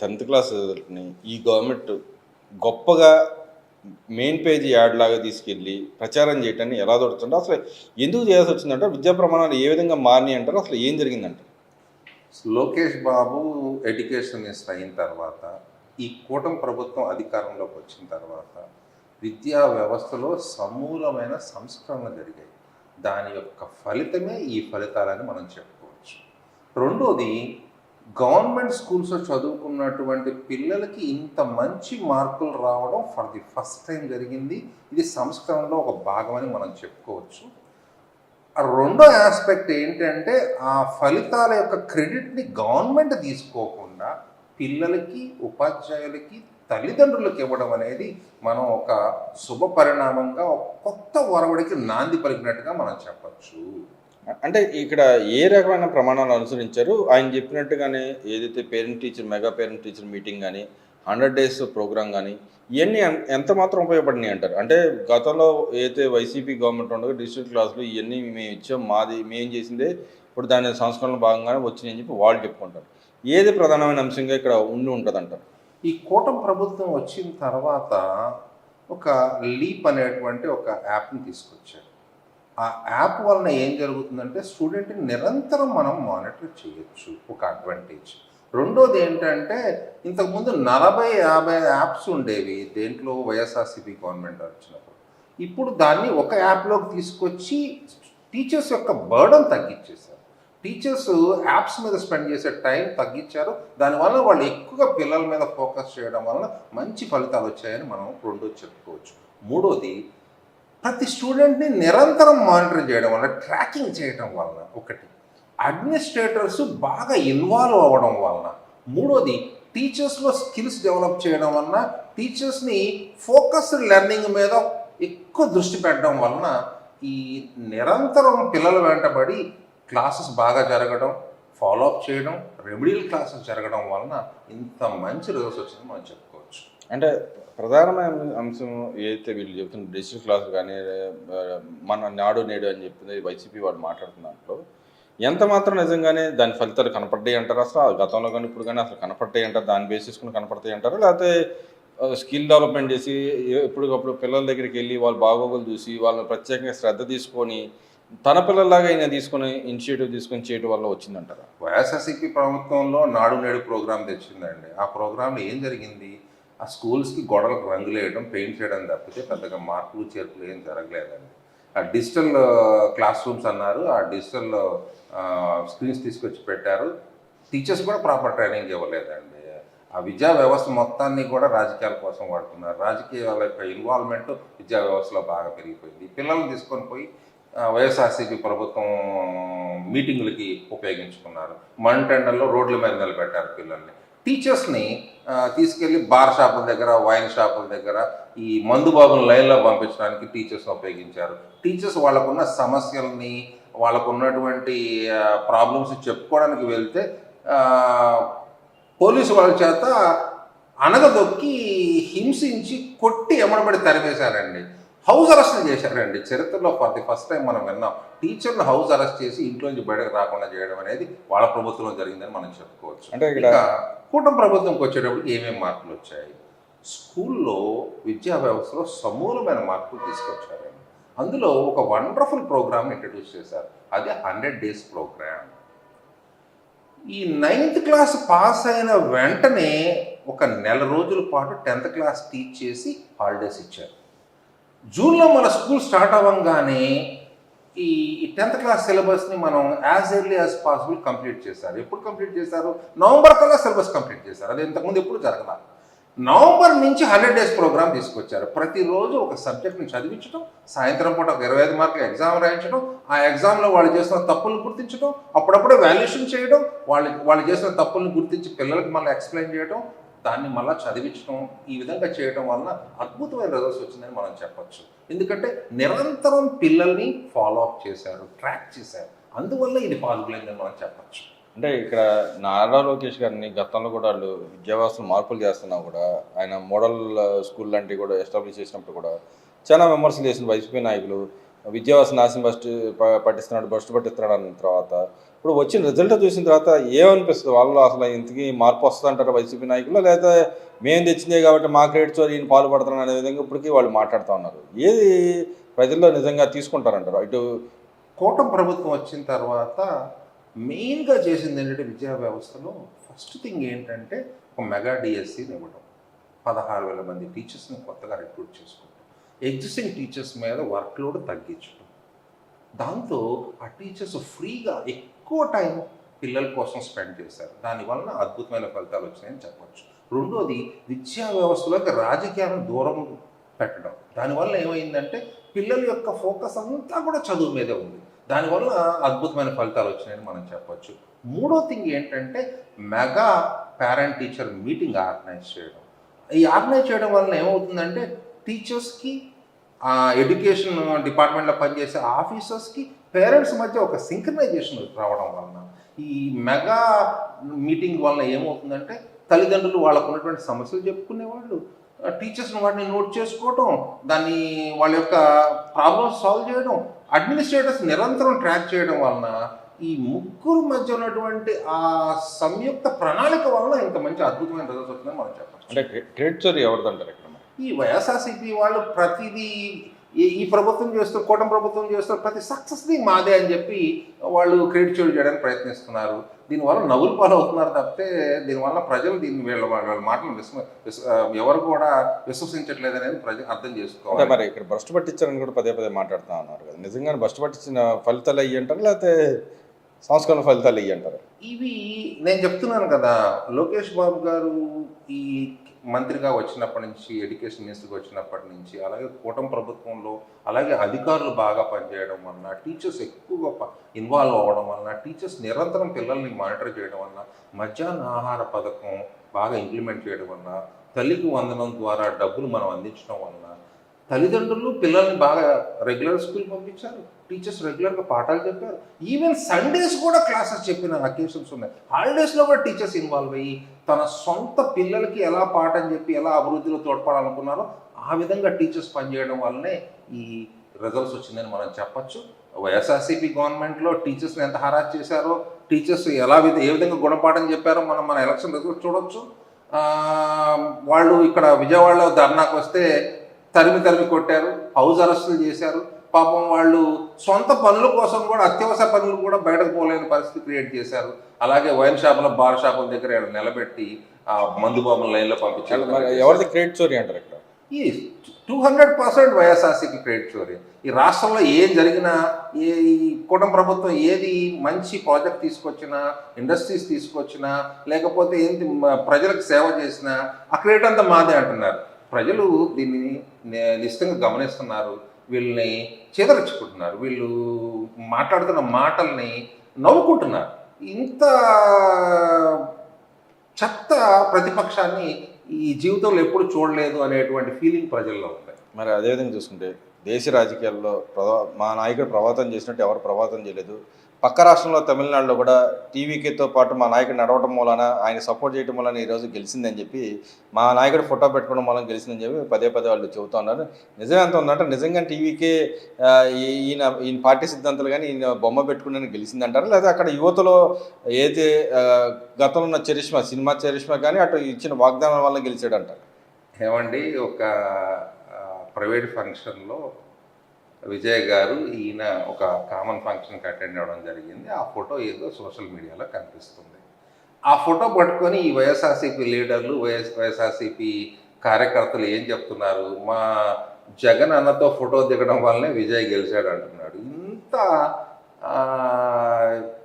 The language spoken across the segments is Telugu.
10th క్లాస్‌ని ఈ గవర్నమెంట్ గొప్పగా మెయిన్ పేజీ యాడ్ లాగా తీసుకెళ్ళి ప్రచారం చేయటాన్ని ఎలా దొరుకుతుందో అసలు ఎందుకు చేయాల్సొచ్చిందంటారు? విద్యా ప్రమాణాలు ఏ విధంగా మారినియంటారు? అసలు ఏం జరిగిందంటారు? లోకేష్ బాబు ఎడ్యుకేషన్ మినిస్టర్ అయిన తర్వాత, ఈ కూటమి ప్రభుత్వం అధికారంలోకి వచ్చిన తర్వాత విద్యా వ్యవస్థలో సమూలమైన సంస్కరణలు జరిగాయి. దాని యొక్క ఫలితమే ఈ ఫలితాలని మనం చెప్పుకోవచ్చు. రెండోది, గవర్నమెంట్ స్కూల్స్‌లో చదువుకున్నటువంటి పిల్లలకి ఇంత మంచి మార్కులు రావడం ఫర్ ది ఫస్ట్ టైం జరిగింది. ఇది సంస్కరణలో ఒక భాగమని మనం చెప్పుకోవచ్చు. ఆ రెండో ఆస్పెక్ట్ ఏంటంటే, ఆ ఫలితాల యొక్క క్రెడిట్‌ని గవర్నమెంట్ తీసుకోకుండా పిల్లలకి, ఉపాధ్యాయులకి, తల్లిదండ్రులకు ఇవ్వడం అనేది మనం ఒక శుభ పరిణామంగా, ఒక కొత్త ఒరవడికి నాంది పలికినట్టుగా మనం చెప్పచ్చు. అంటే ఇక్కడ ఏ రకమైన ప్రమాణాలు అనుసరించారు? ఆయన చెప్పినట్టుగానే ఏదైతే parent teacher mega parent teacher meeting గాని, 100 డేస్ ప్రోగ్రామ్ గాని, ఇయన్నీ ఎంత మాత్రం ఉపయోగపడినాయి అంటారు? అంటే గతంలో ఏదైతే వైసీపీ గవర్నమెంట్ ఉండగా డిజిటల్ క్లాసులు ఇయన్నీ మేము ఇచ్చాం, మాది మేము చేసిందే ఇప్పుడు దాని సంస్కరణలో భాగంగానే వచ్చినాయని చెప్పి వాళ్ళు చెప్పుకుంటారు. ఏది ప్రధానమైన అంశంగా ఇక్కడ ఉంటదంటారు? ఈ కూటమి ప్రభుత్వం వచ్చిన తర్వాత ఒక లీప్ అనేటువంటి ఒక యాప్‌ని తీసుకొచ్చారు. ఆ యాప్ వలన ఏం జరుగుతుందంటే, స్టూడెంట్‌ని నిరంతరం మనం మానిటర్ చేయొచ్చు, ఒక అడ్వాంటేజ్. రెండోది ఏంటంటే, ఇంతకుముందు 40, 50 యాప్స్ ఉండేవి దేంట్లో వైఎస్ఆర్‌సీపీ గవర్నమెంట్ వచ్చినప్పుడు. ఇప్పుడు దాన్ని ఒక యాప్‌లోకి తీసుకొచ్చి టీచర్స్ యొక్క బర్డెన్ తగ్గించేశారు. టీచర్స్ యాప్స్ మీద స్పెండ్ చేసే టైం తగ్గించారు. దానివల్ల వాళ్ళు ఎక్కువగా పిల్లల మీద ఫోకస్ చేయడం వలన మంచి ఫలితాలు వచ్చాయని మనం రెండోది చెప్పుకోవచ్చు. మూడోది, ప్రతి స్టూడెంట్ని నిరంతరం మానిటర్ చేయడం వల్ల, ట్రాకింగ్ చేయడం వలన ఒకటి, అడ్మినిస్ట్రేటర్స్ బాగా ఇన్వాల్వ్ అవ్వడం వలన, మూడోది టీచర్స్లో స్కిల్స్ డెవలప్ చేయడం వలన, టీచర్స్ని ఫోకస్డ్ లెర్నింగ్ మీద ఎక్కువ దృష్టి పెట్టడం వలన ఈ నిరంతరం పిల్లల వెంటబడి క్లాసెస్ బాగా జరగడం, ఫాలోఅప్ చేయడం, రెమెడియల్ క్లాసెస్ జరగడం వలన ఇంత మంచి రిజల్ట్స్ వచ్చిందని మనం చెప్పుకోవచ్చు. అంటే ప్రధానమైన అంశం ఏదైతే వీళ్ళు చెప్తున్న డిజిటల్ క్లాసులు కానీ, మన నాడు నేడు అని చెప్పింది వైసీపీ వాళ్ళు మాట్లాడుతున్న దాంట్లో ఎంత మాత్రం నిజంగానే దాని ఫలితాలు కనపడ్డాయి అంటారు? అసలు గతంలో కానీ ఇప్పుడు కానీ అసలు కనపడ్డాయి అంటారు? దాన్ని బేసిస్కుని కనపడతాయి అంటారు? లేకపోతే స్కిల్ డెవలప్మెంట్ చేసి ఎప్పటికప్పుడు పిల్లల దగ్గరికి వెళ్ళి వాళ్ళ బాగోగులు చూసి వాళ్ళని ప్రత్యేకంగా శ్రద్ధ తీసుకొని తన పిల్లల్లాగా అయినా తీసుకొని ఇనిషియేటివ్ తీసుకొని చేయడం వల్ల వచ్చిందంటారా? వైఎస్ఆర్సీపీ ప్రభుత్వంలో నాడు నేడు ప్రోగ్రాం తెచ్చిందండి. ఆ ప్రోగ్రాంలో ఏం జరిగింది? ఆ స్కూల్స్కి గోడలకు రంగులు వేయడం, పెయింట్ చేయడం తప్పితే పెద్దగా మార్పులు చేర్పులు ఏం జరగలేదండి. ఆ డిజిటల్ క్లాస్ రూమ్స్ అన్నారు, ఆ డిజిటల్ స్క్రీన్స్ తీసుకొచ్చి పెట్టారు. టీచర్స్ కూడా ప్రాపర్ ట్రైనింగ్ ఇవ్వలేదండి. ఆ విద్యా వ్యవస్థ మొత్తాన్ని కూడా రాజకీయాల కోసం వాడుతున్నారు. రాజకీయాల యొక్క ఇన్వాల్వ్మెంట్ విద్యా వ్యవస్థలో బాగా పెరిగిపోయింది. పిల్లల్ని తీసుకొని పోయి వైఎస్ఆర్సీపీ ప్రభుత్వం మీటింగులకి ఉపయోగించుకున్నారు. మంటెండల్లో రోడ్ల మీద నిలబెట్టారు పిల్లల్ని. టీచర్స్ని తీసుకెళ్ళి బార్ షాపుల దగ్గర, వైన్ షాపుల దగ్గర ఈ మందు బాబుని లైన్లో పంపించడానికి టీచర్స్ని ఉపయోగించారు. టీచర్స్ వాళ్ళకున్న సమస్యల్ని, వాళ్ళకున్నటువంటి ప్రాబ్లమ్స్ చెప్పుకోవడానికి వెళ్తే పోలీసు వాళ్ళ చేత అనగదొక్కి, హింసించి, కొట్టి ఎమ్మడబడి తరివేశారండి. హౌస్ అరెస్ట్లు చేశారండి. చరిత్రలో ఫర్ ది ఫస్ట్ టైం మనం విన్నాం. టీచర్ను హౌస్ అరెస్ట్ చేసి ఇంట్లోంచి బయటకు రాకుండా చేయడం అనేది వాళ్ళ ప్రభుత్వంలో జరిగిందని మనం చెప్పుకోవచ్చు. అంటే ఇక కూటమి ప్రభుత్వంకి వచ్చేటప్పటికి ఏమేమి మార్పులు వచ్చాయి? స్కూల్లో విద్యా వ్యవస్థలో సమూలమైన మార్పులు తీసుకొచ్చారండి. అందులో ఒక వండర్ఫుల్ ప్రోగ్రామ్ ఇంట్రడ్యూస్ చేశారు. అదే 100 డేస్ ప్రోగ్రామ్. ఈ 9th క్లాస్ పాస్ అయిన వెంటనే ఒక నెల రోజుల పాటు 10th క్లాస్ టీచ్ చేసి హాలిడేస్ ఇచ్చారు. జూన్లో మన స్కూల్ స్టార్ట్ అవ్వగానే ఈ 10th క్లాస్ సిలబస్ని మనం as early as possible complete చేశారు. ఎప్పుడు కంప్లీట్ చేశారు? నవంబర్ కల్లా సిలబస్ కంప్లీట్ చేశారు. అది ఇంతకుముందు ఎప్పుడు జరగలేదు. నవంబర్ నుంచి 100 డేస్ ప్రోగ్రామ్ తీసుకొచ్చారు. ప్రతిరోజు ఒక సబ్జెక్ట్ని చదివించడం, సాయంత్రం పూట ఒక 25 మార్కులు ఎగ్జామ్ రాయించడం, ఆ ఎగ్జామ్లో వాళ్ళు చేసిన తప్పులను గుర్తించడం, అప్పుడప్పుడు వాల్యుయేషన్ చేయడం, వాళ్ళు చేసిన తప్పులను గుర్తించి పిల్లలకి మళ్ళీ ఎక్స్ప్లెయిన్ చేయడం, దాన్ని మళ్ళీ చదివించడం, ఈ విధంగా చేయడం వలన అద్భుతమైన రిజల్ట్స్ వచ్చిందని మనం చెప్పచ్చు. ఎందుకంటే నిరంతరం పిల్లల్ని ఫాలో అప్ చేశారు, ట్రాక్ చేశారు. అందువల్ల ఇది పాసిబుల్ అయిందని మనం చెప్పచ్చు. అంటే ఇక్కడ నారా లోకేష్ గారిని గతంలో కూడా వాళ్ళు విద్యా వ్యవస్థను మార్పులు చేస్తున్నా కూడా ఆయన మోడల్ స్కూల్ లాంటివి కూడా ఎస్టాబ్లిష్ చేసినప్పుడు కూడా చాలా విమర్శలు చేసిన వైసీపీ నాయకులు విద్యా వ్యవస్థ నాశనం పట్టిస్తున్నాడు, భ్రష్టు పట్టిస్తున్నాడు అన్న తర్వాత ఇప్పుడు వచ్చిన రిజల్ట్ చూసిన తర్వాత ఏమనిపిస్తుంది వాళ్ళు? అసలు ఇంతకీ మార్పు వస్తుంది అంటారు వైసీపీ నాయకులు, లేదా మేము తెచ్చిందే కాబట్టి మా క్రెడిట్ చోరీ ఈయన పాల్పడుతున్నాను అనే విధంగా ఇప్పటికీ వాళ్ళు మాట్లాడుతూ ఉన్నారు. ఏది ప్రజల్లో నిజంగా తీసుకుంటారంటారు? ఇటు కూటమి ప్రభుత్వం వచ్చిన తర్వాత మెయిన్గా చేసింది ఏంటంటే విద్యా వ్యవస్థలో ఫస్ట్ థింగ్ ఏంటంటే ఒక మెగా డిఎస్సిని ఇవ్వడం, 16,000 మంది టీచర్స్ని కొత్తగా రిక్రూట్ చేసుకుంటాం, ఎగ్జిస్టింగ్ టీచర్స్ మీద వర్క్లోడ్ తగ్గించడం, దాంతో ఆ టీచర్స్ ఫ్రీగా ఎక్కువ టైం పిల్లల కోసం స్పెండ్ చేశారు. దానివల్ల అద్భుతమైన ఫలితాలు వచ్చినాయని చెప్పచ్చు. రెండోది విద్యా వ్యవస్థలోకి రాజకీయాలను దూరం పెట్టడం. దానివల్ల ఏమైందంటే పిల్లల యొక్క ఫోకస్ అంతా కూడా చదువు మీదే ఉంది. దానివల్ల అద్భుతమైన ఫలితాలు వచ్చినాయని మనం చెప్పచ్చు. మూడో థింగ్ ఏంటంటే mega parent teacher meeting organise చేయడం. ఈ ఆర్గనైజ్ చేయడం వల్ల ఏమవుతుందంటే టీచర్స్కి, ఎడ్యుకేషన్ డిపార్ట్మెంట్లో పనిచేసే ఆఫీసర్స్కి, పేరెంట్స్ మధ్య ఒక సింక్రనైజేషన్ రావడం వలన, ఈ మెగా మీటింగ్ వలన ఏమవుతుందంటే తల్లిదండ్రులు వాళ్ళకు ఉన్నటువంటి సమస్యలు చెప్పుకునేవాళ్ళు, టీచర్స్ని వాటిని నోట్ చేసుకోవటం, దాన్ని వాళ్ళ యొక్క ప్రాబ్లమ్స్ సాల్వ్ చేయడం, అడ్మినిస్ట్రేటర్స్ నిరంతరం ట్రాక్ చేయడం వలన ఈ ముగ్గురు మధ్య ఉన్నటువంటి ఆ సంయుక్త ప్రణాళిక వలన ఇంత మంచి అద్భుతమైన రిజల్ట్స్ వచ్చిందని మనం చెప్పచ్చు. అంటే క్రెడిట్ చోరీ ఎవరిదంటారు ఇక్కడ? ఈ వైఎస్ఆర్సీపీ వాళ్ళు ప్రతిదీ ఈ ప్రభుత్వం చేస్తూ, కూటమి ప్రభుత్వం చేస్తూ ప్రతి సక్సెస్ని మాదే అని చెప్పి వాళ్ళు క్రెడిట్ చోరీ చేయడానికి ప్రయత్నిస్తున్నారు. దీనివల్ల నవ్వులు పాలు అవుతున్నారు తప్పితే దీనివల్ల ప్రజలు దీన్ని వీళ్ళ మాటలు ఎవరు కూడా విశ్వసించట్లేదు అనేది ప్రజలు అర్థం చేసుకోవాలి. మరి ఇక్కడ భ్రష్టు పట్టించారని కూడా పదే పదే మాట్లాడుతూ ఉన్నారు కదా, నిజంగానే భ్రష్టు పట్టించిన ఫలితాలు అయ్యి అంటారు, లేకపోతే సంస్కరణ ఫలితాలు అయ్యి అంటారు? ఇవి నేను చెప్తున్నాను కదా, లోకేష్ బాబు గారు ఈ మంత్రిగా వచ్చినప్పటి నుంచి, ఎడ్యుకేషన్ మినిస్టర్గా వచ్చినప్పటి నుంచి, అలాగే కూటమి ప్రభుత్వంలో అలాగే అధికారులు బాగా పనిచేయడం వలన, టీచర్స్ ఎక్కువగా ఇన్వాల్వ్ అవ్వడం వలన, టీచర్స్ నిరంతరం పిల్లల్ని మానిటర్ చేయడం వలన, మధ్యాహ్న ఆహార పథకం బాగా ఇంప్లిమెంట్ చేయడం వలన, తల్లికి వందనం ద్వారా డబ్బులు మనం అందించడం వలన తల్లిదండ్రులు పిల్లల్ని బాగా రెగ్యులర్ స్కూల్ పంపించారు, టీచర్స్ రెగ్యులర్గా పాఠాలు చెప్పారు, ఈవెన్ సండేస్ కూడా క్లాసెస్ చెప్పిన అకేషన్స్ ఉన్నాయి. హాలిడేస్లో కూడా టీచర్స్ ఇన్వాల్వ్ అయ్యి తన సొంత పిల్లలకి ఎలా పాఠం చెప్పి ఎలా అభివృద్ధిలో తోడ్పడాలనుకున్నారో ఆ విధంగా టీచర్స్ పనిచేయడం వల్లనే ఈ రిజల్ట్స్ వచ్చిందని మనం చెప్పచ్చు. వైఎస్ఆర్సీపీ గవర్నమెంట్లో టీచర్స్ని ఎంత హరాస్ చేశారో, టీచర్స్ ఏ విధంగా గుణపాఠం చెప్పారో మనం మన ఎలక్షన్ రిజల్ట్స్ చూడొచ్చు. వాళ్ళు ఇక్కడ విజయవాడలో ధర్నాకు వస్తే తరిమి కొట్టారు, హౌస్ అరెస్టులు చేశారు. పాపం వాళ్ళు సొంత పనుల కోసం కూడా, అత్యవసర పనులు కూడా బయటకు పోలేని పరిస్థితి క్రియేట్ చేశారు. అలాగే వైన్ షాపుల, బార్ షాపుల దగ్గర నిలబెట్టి మందు బాబుల లైన్లో పంపించారు. ఎవరిది క్రెడిట్ చోరీ అంటారు ఇక్కడ? ఈ 200% వైఎస్ఆర్సీపీ క్రెడిట్ చోరీ. ఈ రాష్ట్రంలో ఏం జరిగినా, ఈ కూటమి ప్రభుత్వం ఏది మంచి ప్రాజెక్ట్ తీసుకొచ్చినా, ఇండస్ట్రీస్ తీసుకొచ్చినా, లేకపోతే ఏంటి ప్రజలకు సేవ చేసినా ఆ క్రెడిట్ అంతా మాదే అంటున్నారు. ప్రజలు దీన్ని నిశ్చితంగా గమనిస్తున్నారు, వీళ్ళని చేదరించుకుంటున్నారు, వీళ్ళు మాట్లాడుతున్న మాటల్ని నవ్వుకుంటున్నారు. ఇంత చెత్త ప్రతిపక్షాన్ని ఈ జీవితంలో ఎప్పుడు చూడలేదు అనేటువంటి ఫీలింగ్ ప్రజల్లో ఉంది. మరి అదేవిధంగా చూసుకుంటే దేశ రాజకీయాల్లో మా నాయకుడు ప్రభావితం చేసినట్టు ఎవరు ప్రభావితం చేయలేదు. పక్క రాష్ట్రంలో తమిళనాడులో కూడా టీవీకేతో పాటు మా నాయకుడు నడవటం మూలన, ఆయన సపోర్ట్ చేయడం వలన ఈరోజు గెలిచిందని చెప్పి, మా నాయకుడు ఫోటో పెట్టుకోవడం వలన గెలిచిందని చెప్పి పదే వాళ్ళు చెబుతూ ఉన్నారు. నిజం ఎంత ఉందంటే నిజంగా టీవీకే ఈయన పార్టీ సిద్ధాంతాలు కానీ ఈయన బొమ్మ పెట్టుకుని గెలిచిందంటారు, లేదా అక్కడ యువతలో ఏదైతే గతంలో ఉన్న చరిష్మా, సినిమా చరిష్మా కానీ అటు ఇచ్చిన వాగ్దానం వల్ల గెలిచాడంటారు? ఏమండి, ఒక ప్రైవేట్ ఫంక్షన్లో విజయ్ గారు ఈయన ఒక కామన్ ఫంక్షన్కి అటెండ్ అవ్వడం జరిగింది. ఆ ఫోటో ఏదో సోషల్ మీడియాలో కనిపిస్తుంది. ఆ ఫోటో పట్టుకొని ఈ వైఎస్ఆర్సీపీ లీడర్లు, వైఎస్ఆర్సీపీ కార్యకర్తలు ఏం చెప్తున్నారు, మా జగన్ అన్నతో ఫోటో దిగడం వల్లనే విజయ్ గెలిచాడు అంటున్నాడు. ఇంత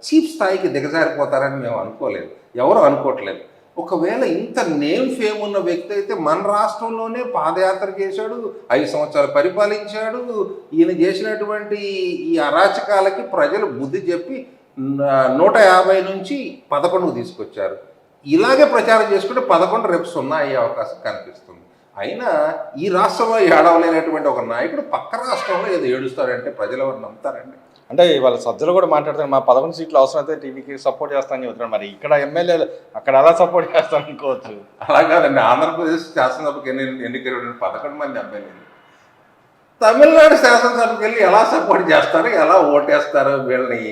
చీప్ స్థాయికి దిగజారిపోతారని మేము అనుకోలేదు, ఎవరు అనుకోవట్లేదు. ఒకవేళ ఇంత నేమ్ ఫేమ్ ఉన్న వ్యక్తి అయితే మన రాష్ట్రంలోనే పాదయాత్ర చేశాడు, 5 సంవత్సరాలు పరిపాలించాడు. ఈయన చేసినటువంటి ఈ అరాచకాలకి ప్రజలు బుద్ధి చెప్పి 150 నుంచి 11కు తీసుకొచ్చారు. ఇలాగే ప్రచారం చేసుకుంటే 11 రేపు 0 అయ్యే అవకాశం కనిపిస్తుంది. అయినా ఈ రాష్ట్రంలో ఏడవలేనటువంటి ఒక నాయకుడు పక్క రాష్ట్రంలో ఏదో ఏడుస్తాడంటే ప్రజలు ఎవరు నమ్ముతారండి? అంటే వాళ్ళ సజ్జలు కూడా మాట్లాడుతారు, మా 11 సీట్లు అవసరం అయితే టీవీకి సపోర్ట్ చేస్తానని చెబుతున్నాడు. మరి ఇక్కడ ఎమ్మెల్యేలు అక్కడ ఎలా సపోర్ట్ చేస్తాను అనుకోవచ్చు? అలా కాదండి, ఆంధ్రప్రదేశ్ శాసనసభకి ఎన్నికలు 11 మంది ఎమ్మెల్యేలు. తమిళనాడు శాసనసభకి వెళ్ళి ఎలా సపోర్ట్ చేస్తారో, ఎలా ఓటేస్తారో వీళ్ళని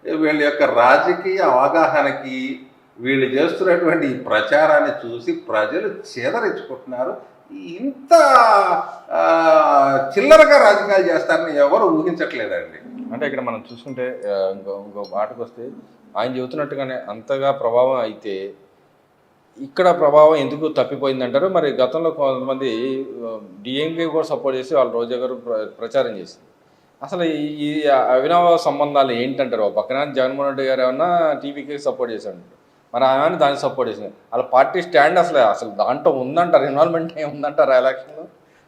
వీళ్ళ యొక్క రాజకీయ అవగాహనకి వీళ్ళు చేస్తున్నటువంటి ఈ ప్రచారాన్ని చూసి ప్రజలు చేదరించుకుంటున్నారు. ఇంత ఆ, చిల్లరగా రాజకీయాలు చేస్తారని ఎవరు ఊహించట్లేదండి. అంటే ఇక్కడ మనం చూసుకుంటే ఇంకో మాటకు వస్తే ఆయన చెబుతున్నట్టుగానే అంతగా ప్రభావం అయితే ఇక్కడ ప్రభావం ఎందుకు తప్పిపోయిందంటారు? మరి గతంలో కొంతమంది డిఎంకే కూడా సపోర్ట్ చేసి వాళ్ళు రోజా గారు ప్రచారం చేసింది. అసలు ఈ అవినవ సంబంధాలు ఏంటంటారు? ఒక పక్కన జగన్మోహన్ రెడ్డి గారు ఏమన్నా టీవీకి సపోర్ట్ చేశాడు, మరి ఆమె దానికి సపోర్ట్ చేసింది. వాళ్ళ పార్టీ స్టాండ్ అసలు అసలు దాంట్లో ఉందంటారు, ఇన్వాల్వ్మెంట్ ఏముందంటారు ఆ ఎలక్షన్లో?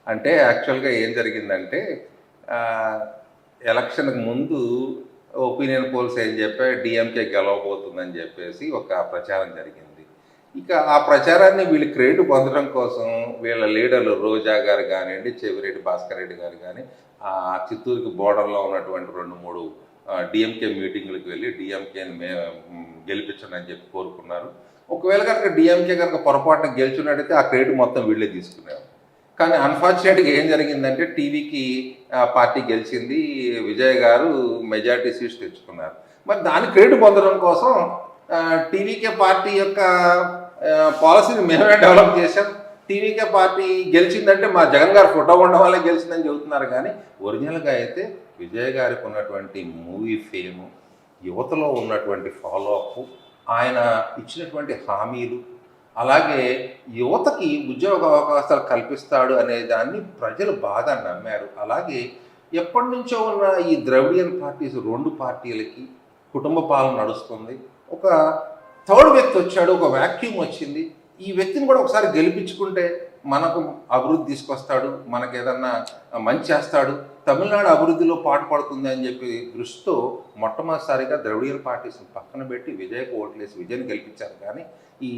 అంటే యాక్చువల్గా ఏం జరిగిందంటే ఆ, ఎలక్షన్కి ముందు ఒపీనియన్ పోల్స్ ఏం చెప్పాయి, డిఎంకే గెలవబోతుందని చెప్పేసి ఒక ప్రచారం జరిగింది. ఇక ఆ ప్రచారాన్ని వీళ్ళు క్రెడిట్ పొందడం కోసం వీళ్ళ లీడర్లు రోజా గారు కానివ్వండి, చెవిరెడ్డి భాస్కర్ రెడ్డి గారు కానీ ఆ చిత్తూరుకి బోర్డర్లో ఉన్నటువంటి 2-3 డిఎంకే మీటింగ్లకు వెళ్ళి డిఎంకేని గెలిపించండి అని చెప్పి కోరుకున్నారు. ఒకవేళ కనుక డిఎంకే కనుక పొరపాటున గెలిచినట్టయితే ఆ క్రెడిట్ మొత్తం వీళ్ళే తీసుకునేవారు. కానీ అన్ఫార్చునేట్గా ఏం జరిగిందంటే టీవీకి పార్టీ గెలిచింది, విజయ్ గారు మెజారిటీ సీట్స్ తెచ్చుకున్నారు. మరి దాని క్రెడిట్ పొందడం కోసం టీవీకే పార్టీ యొక్క పాలసీని మేమే డెవలప్ చేశాం, టీవీకే పార్టీ గెలిచిందంటే మా జగన్ గారు ఫోటో ఉండడం వల్లే గెలిచిందని చెబుతున్నారు. కానీ ఒరిజినల్గా అయితే విజయ్ గారికి ఉన్నటువంటి మూవీ ఫేము, యువతలో ఉన్నటువంటి ఫాలో అప్, ఆయన ఇచ్చినటువంటి హామీలు, అలాగే యువతకి ఉద్యోగ అవకాశాలు కల్పిస్తాడు అనే దాన్ని ప్రజలు బాగా నమ్మారు. అలాగే ఎప్పటి నుంచో ఉన్న ఈ ద్రవిడియన్ పార్టీస్ 2 పార్టీలకి కుటుంబ పాలన నడుస్తుంది. ఒక థర్డ్ వ్యక్తి వచ్చాడు, ఒక వ్యాక్యూమ్ వచ్చింది. ఈ వ్యక్తిని కూడా ఒకసారి గెలిపించుకుంటే మనకు అభివృద్ధి తీసుకొస్తాడు, మనకు ఏదన్నా మంచి చేస్తాడు, తమిళనాడు అభివృద్ధిలో పాటుపడుతుంది అని చెప్పి దృష్టితో మొట్టమొదటిసారిగా ద్రవిడియన్ పార్టీస్ని పక్కన పెట్టి విజయ్కి ఓట్లేసి విజయ్ని గెలిపించారు. కానీ ఈ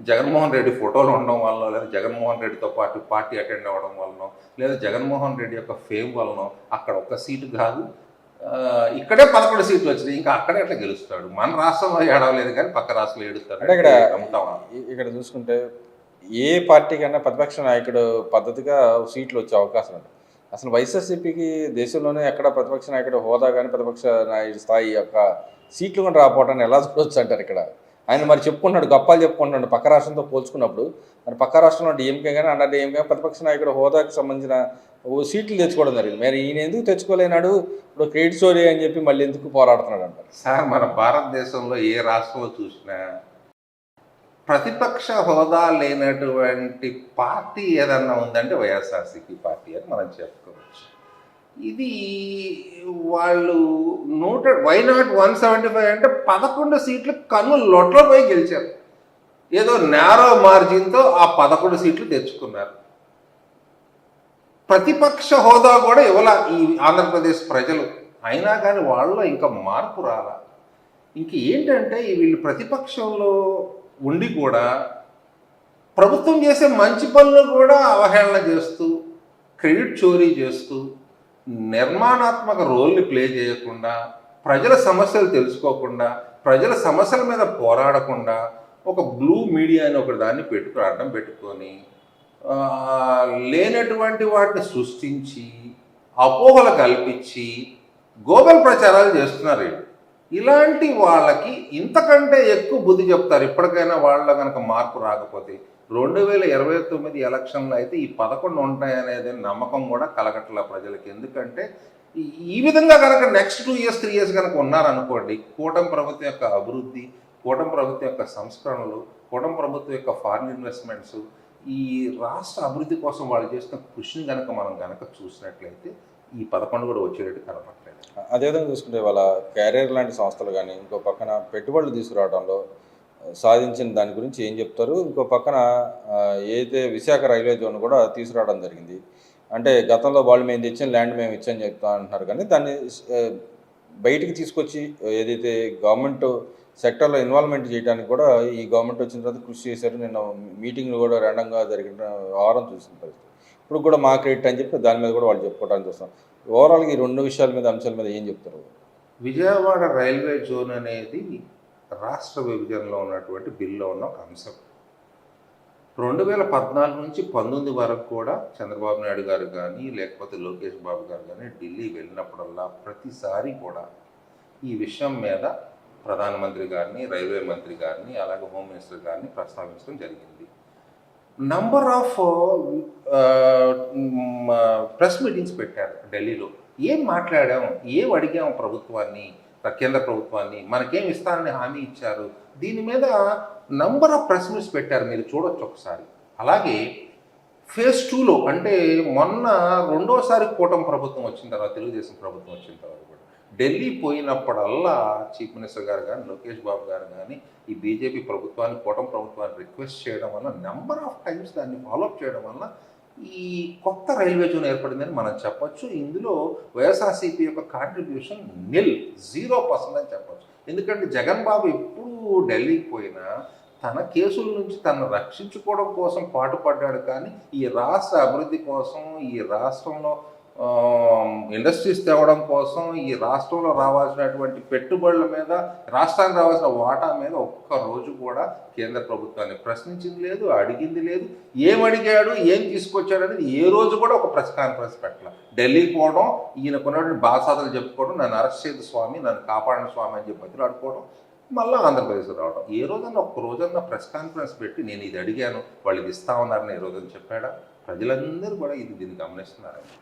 జగన్మోహన్ రెడ్డి ఫోటోలు ఉండడం వలన, లేదా జగన్మోహన్ రెడ్డితో పాటు పార్టీ అటెండ్ అవ్వడం వలన, లేదా జగన్మోహన్ రెడ్డి యొక్క ఫేమ్ వలన అక్కడ ఒక్క సీటు కాదు, ఇక్కడే 11 సీట్లు వచ్చినాయి. ఇంకా అక్కడే ఎట్లా గెలుస్తాడు? మన రాష్ట్రంలో ఏడవలేదు కానీ పక్క రాష్ట్రంలో ఏడుస్తాడు. అంటే ఇక్కడ చూసుకుంటే ఏ పార్టీ కన్నా ప్రతిపక్ష నాయకుడు పద్ధతిగా సీట్లు వచ్చే అవకాశం ఉంది. అసలు వైఎస్ఆర్సీపీకి దేశంలోనే ఎక్కడ ప్రతిపక్ష నాయకుడు హోదా కానీ ప్రతిపక్ష నాయకుడి స్థాయి యొక్క సీట్లు కూడా రాకపోవటాన్ని ఎలా చూడవచ్చు అంటారు? ఇక్కడ ఆయన మరి చెప్పుకుంటున్నాడు, గొప్పలు చెప్పుకుంటున్నాడు పక్క రాష్ట్రంతో పోల్చుకున్నప్పుడు. మరి పక్క రాష్ట్రంలో డిఎంకే కానీ అన్న డిఎంకే ప్రతిపక్ష నాయకుడు హోదాకి సంబంధించిన సీట్లు తెచ్చుకోవడం జరిగింది. మరి ఈయన ఎందుకు తెచ్చుకోలేనాడు? ఇప్పుడు క్రెడిట్ స్టోరీ అని చెప్పి మళ్ళీ ఎందుకు పోరాడుతున్నాడు అంటారు? సార్, మన భారతదేశంలో ఏ రాష్ట్రంలో చూసినా ప్రతిపక్ష హోదా లేనటువంటి పార్టీ ఏదన్నా ఉందంటే వైఎస్ఆర్సీపీ పార్టీ అని మనం చెప్పుకోవచ్చు. ఇది వాళ్ళు వై నాట్ 175 అంటే 11 సీట్లు కన్ను లొట్లో పోయి గెలిచారు. ఏదో నేరో మార్జిన్తో ఆ 11 సీట్లు తెచ్చుకున్నారు. ప్రతిపక్ష హోదా కూడా ఇవ్వాల ఈ ఆంధ్రప్రదేశ్ ప్రజలు. అయినా కానీ వాళ్ళలో ఇంకా మార్పు రాలా. ఇంక ఏంటంటే వీళ్ళు ప్రతిపక్షంలో ఉండి కూడా ప్రభుత్వం చేసే మంచి పనులు కూడా అవహేళన చేస్తూ, క్రెడిట్ చోరీ చేస్తూ, నిర్మాణాత్మక రోల్ని ప్లే చేయకుండా, ప్రజల సమస్యలు తెలుసుకోకుండా, ప్రజల సమస్యల మీద పోరాడకుండా ఒక బ్లూ మీడియా అని ఒక దాన్ని అడ్డం పెట్టుకొని లేనటువంటి వాటిని సృష్టించి అపోహలు కల్పించి గోబెల్ ప్రచారాలు చేస్తున్నారు. ఇలాంటి వాళ్ళకి ఇంతకంటే ఎక్కువ బుద్ధి చెప్తారు ఇప్పటికైనా వాళ్ళ కనుక మార్పు రాకపోతే. 2029 ఎలక్షన్లో అయితే ఈ 11 ఉంటాయనేది నమ్మకం కూడా కలగట్ల ప్రజలకి. ఎందుకంటే ఈ విధంగా కనుక నెక్స్ట్ 2 years 3 years కనుక ఉన్నారనుకోండి, కూటమి ప్రభుత్వం యొక్క అభివృద్ధి, కూటమి ప్రభుత్వం యొక్క సంస్కరణలు, కూటమి ప్రభుత్వం యొక్క ఫారిన్ ఇన్వెస్ట్మెంట్స్, ఈ రాష్ట్ర అభివృద్ధి కోసం వాళ్ళు చేస్తున్న కృషిని కనుక మనం కనుక చూసినట్లయితే ఈ 11 కూడా వచ్చేటట్టు కనపడలేదు. అదేవిధంగా చూసుకుంటే వాళ్ళ క్యారియర్ లాంటి సంస్థలు కానీ ఇంకో పక్కన పెట్టుబడులు తీసుకురావడంలో సాధించిన దాని గురించి ఏం చెప్తారు? ఇంకో పక్కన ఏదైతే విశాఖ రైల్వే జోన్ కూడా తీసుకురావడం జరిగింది. అంటే గతంలో వాళ్ళు మేము తెచ్చిన ల్యాండ్ మేము ఇచ్చని చెప్తా అంటున్నారు, కానీ దాన్ని బయటికి తీసుకొచ్చి ఏదైతే గవర్నమెంట్ సెక్టర్లో ఇన్వాల్వ్మెంట్ చేయడానికి కూడా ఈ గవర్నమెంట్ వచ్చిన తర్వాత కృషి చేశారు. నిన్న మీటింగ్లు కూడా ర్యాండంగా జరిగిన వారం చూసిన పరిస్థితి. ఇప్పుడు కూడా మా క్రెడిట్ అని చెప్పి దాని మీద కూడా వాళ్ళు చెప్పుకోవడానికి చూస్తాం. ఓవరాల్గా ఈ 2 విషయాల మీద అంశాల మీద ఏం చెప్తారు? విజయవాడ రైల్వే జోన్ అనేది రాష్ట్ర విభజనలో ఉన్నటువంటి బిల్లో ఉన్న ఒక అంశం. 2014 నుంచి 19 వరకు కూడా చంద్రబాబు నాయుడు గారు కానీ లేకపోతే లోకేష్ బాబు గారు కానీ ఢిల్లీ వెళ్ళినప్పుడల్లా ప్రతిసారి కూడా ఈ విషయం మీద ప్రధానమంత్రి గారిని, రైల్వే మంత్రి గారిని, అలాగే హోమ్ మినిస్టర్ గారిని ప్రస్తావించడం జరిగింది. నంబర్ ఆఫ్ ప్రెస్ మీటింగ్స్ పెట్టారు ఢిల్లీలో. ఏం మాట్లాడాం, ఏం అడిగాం ప్రభుత్వాన్ని, కేంద్ర ప్రభుత్వాన్ని, మనకేం ఇస్తారని హామీ ఇచ్చారు, దీని మీద నంబర్ ఆఫ్ ప్రెస్ మీట్స్ పెట్టారు, మీరు చూడొచ్చు ఒకసారి. అలాగే ఫేజ్ 2లో అంటే మొన్న రెండోసారి కూటమి ప్రభుత్వం వచ్చిన తర్వాత, తెలుగుదేశం ప్రభుత్వం వచ్చిన తర్వాత కూడా ఢిల్లీ పోయినప్పుడల్లా చీఫ్ మినిస్టర్ గారు కానీ, లోకేష్ బాబు గారు కానీ ఈ బీజేపీ ప్రభుత్వాన్ని, కూటమి ప్రభుత్వాన్ని రిక్వెస్ట్ చేయడం వల్ల, నెంబర్ ఆఫ్ టైమ్స్ దాన్ని ఫాలోఅప్ చేయడం వల్ల ఈ కొత్త రైల్వే జోన్ ఏర్పడిందని మనం చెప్పొచ్చు. ఇందులో వైఎస్ఆర్సీపీ యొక్క కాంట్రిబ్యూషన్ 0% అని చెప్పొచ్చు. ఎందుకంటే జగన్ బాబు ఎప్పుడు ఢిల్లీకి పోయినా తన కేసుల నుంచి తనను రక్షించుకోవడం కోసం పాటుపడ్డాడు, కానీ ఈ రాష్ట్ర అభివృద్ధి కోసం, ఈ రాష్ట్రంలో ఇండస్ట్రీస్ తేవడం కోసం, ఈ రాష్ట్రంలో రావాల్సినటువంటి పెట్టుబడుల మీద, రాష్ట్రానికి రావాల్సిన వాటా మీద ఒక్క రోజు కూడా కేంద్ర ప్రభుత్వాన్ని ప్రశ్నించింది లేదు, అడిగింది లేదు. ఏం అడిగాడు, ఏం తీసుకొచ్చాడు అనేది ఏ రోజు కూడా ఒక ప్రెస్ కాన్ఫరెన్స్ పెట్టాల. ఢిల్లీకి పోవడం, ఈయనకున్నటువంటి బాసాదులు చెప్పుకోవడం, నన్ను అరెస్ట్ చేయదు స్వామి, నన్ను కాపాడండి స్వామి అని చెప్పి బతిలాడుకోవడం, మళ్ళీ ఆంధ్రప్రదేశ్ రావడం. ఏ రోజన్నా ఒక్క రోజన్నా ప్రెస్ కాన్ఫరెన్స్ పెట్టి నేను ఇది అడిగాను, వాళ్ళు ఇది ఇస్తా ఉన్నారని ఏ రోజున చెప్పాడా? ప్రజలందరూ కూడా దీన్ని గమనిస్తున్నారండి.